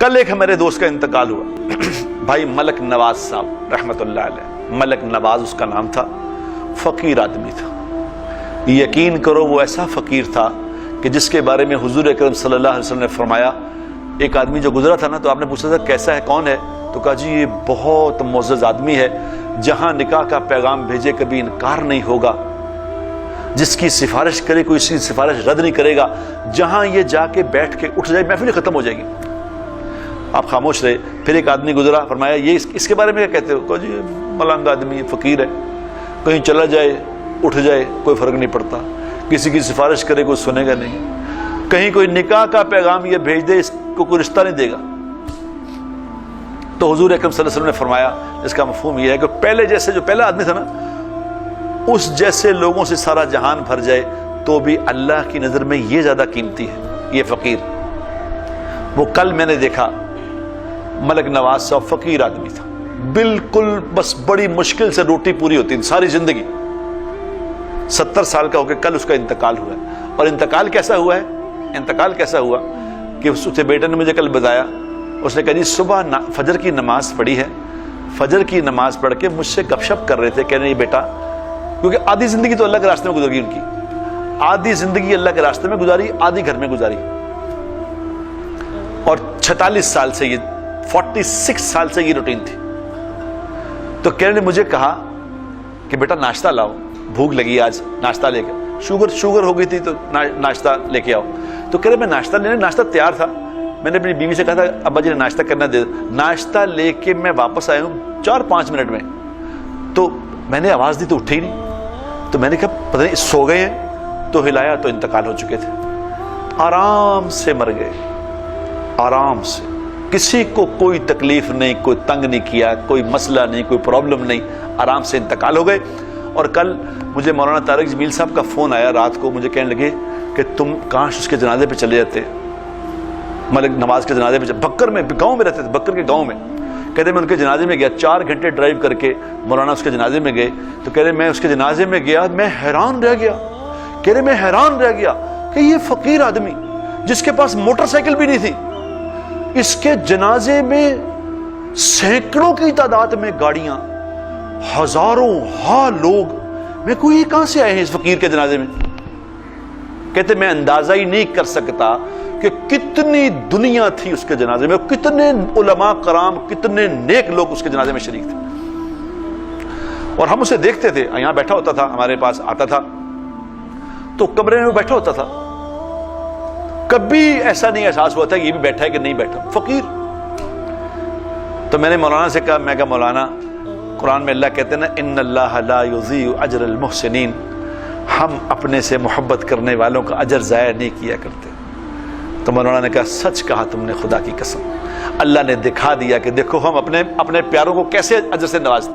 کل ایک ہمارے دوست کا انتقال ہوا بھائی ملک نواز صاحب رحمت اللہ علیہ، ملک نواز اس کا نام تھا، فقیر آدمی تھا، یقین کرو وہ ایسا فقیر تھا کہ جس کے بارے میں حضور اکرم صلی اللہ علیہ وسلم نے فرمایا، ایک آدمی جو گزرا تھا نا تو آپ نے پوچھا تھا کیسا ہے، کون ہے، تو کہا جی یہ بہت معزز آدمی ہے، جہاں نکاح کا پیغام بھیجے کبھی انکار نہیں ہوگا، جس کی سفارش کرے کوئی اس کی سفارش رد نہیں کرے گا، جہاں یہ جا کے بیٹھ کے اٹھ جائے محفل ختم ہو جائے گی۔ آپ خاموش رہے۔ پھر ایک آدمی گزرا، فرمایا یہ اس کے بارے میں کیا کہتے ہو؟ کہا جی ملنگ آدمی فقیر ہے، کہیں چلا جائے اٹھ جائے کوئی فرق نہیں پڑتا، کسی کی سفارش کرے کوئی سنے گا نہیں، کہیں کوئی نکاح کا پیغام یہ بھیج دے اس کو کوئی رشتہ نہیں دے گا۔ تو حضور اکرم صلی اللہ علیہ وسلم نے فرمایا اس کا مفہوم یہ ہے کہ پہلے جیسے جو پہلا آدمی تھا نا اس جیسے لوگوں سے سارا جہان بھر جائے تو بھی اللہ کی نظر میں یہ زیادہ قیمتی ہے یہ فقیر۔ وہ کل میں نے دیکھا ملک نواز صاحب فقیر آدمی تھا، بالکل بس بڑی مشکل سے روٹی پوری ہوتی تھی ساری زندگی، 70 سال کا ہو کے کل اس کا انتقال ہوا ہے۔ اور انتقال کیسا ہوا ہے؟ انتقال کیسا ہوا کہ اس کے بیٹے نے مجھے کل بتایا، اس نے کہا جی صبح فجر کی نماز پڑھی ہے، فجر کی نماز پڑھ کے مجھ سے گپ شپ کر رہے تھے، کہہ رہے ہیں بیٹا، کیونکہ آدھی زندگی تو اللہ کے راستے میں گزر گئی ان کی، آدھی زندگی اللہ کے راستے میں گزاری، آدھی گھر میں گزاری، اور 46 سال سے یہ 46 سال سے یہ روٹین تھی۔ تو کہنے نے مجھے کہا کہ بیٹا ناشتہ لاؤ، بھوک لگی آج، ناشتہ لے کے، شوگر ہو گئی تھی تو ناشتہ لے کے آؤ۔ تو کہہ رہے میں ناشتہ لینے، ناشتہ تیار تھا، میں نے اپنی بیوی سے کہا تھا ابا جی نے ناشتہ کرنا دے، ناشتہ لے کے میں واپس آیا ہوں 4-5 منٹ میں، تو میں نے آواز دی تو اٹھے ہی نہیں، تو میں نے کہا پتہ نہیں سو گئے ہیں، تو ہلایا تو انتقال ہو چکے تھے، آرام سے مر گئے، آرام سے، کسی کو کوئی تکلیف نہیں، کوئی تنگ نہیں کیا، کوئی مسئلہ نہیں، کوئی پرابلم نہیں، آرام سے انتقال ہو گئے۔ اور کل مجھے مولانا طارق جمیل صاحب کا فون آیا رات کو، مجھے کہنے لگے کہ تم کاش اس کے جنازے پہ چلے جاتے، ملک نواز کے جنازے پہ، بکر میں گاؤں میں رہتے تھے، بکر کے گاؤں میں، کہتے میں ان کے جنازے میں گیا، 4 گھنٹے ڈرائیو کر کے مولانا اس کے جنازے میں گئے، تو کہہ رہے میں اس کے جنازے میں گیا، میں حیران رہ گیا، کہہ رہے میں حیران رہ گیا کہ یہ فقیر آدمی جس کے پاس موٹر سائیکل بھی نہیں تھی، اس کے جنازے میں سینکڑوں کی تعداد میں گاڑیاں، ہزاروں لوگ، میں کوئی یہ کہاں سے آئے ہیں اس فقیر کے جنازے میں؟ کہتے میں اندازہ ہی نہیں کر سکتا کہ کتنی دنیا تھی اس کے جنازے میں، کتنے علماء کرام، کتنے نیک لوگ اس کے جنازے میں شریک تھے، اور ہم اسے دیکھتے تھے، یہاں بیٹھا ہوتا تھا، ہمارے پاس آتا تھا تو کمرے میں بیٹھا ہوتا تھا، کبھی ایسا نہیں احساس ہوا تھا کہ یہ بھی بیٹھا ہے کہ نہیں بیٹھا، فقیر۔ تو میں نے مولانا سے کہا، میں کہا مولانا قرآن میں اللہ کہتے ہیں نا ان اللہ لا یضیع اجر المحسنین، ہم اپنے سے محبت کرنے والوں کا اجر ضائع نہیں کیا کرتے۔ تو مولانا نے کہا سچ کہا تم نے، خدا کی قسم، اللہ نے دکھا دیا کہ دیکھو ہم اپنے پیاروں کو کیسے اجر سے نوازتے۔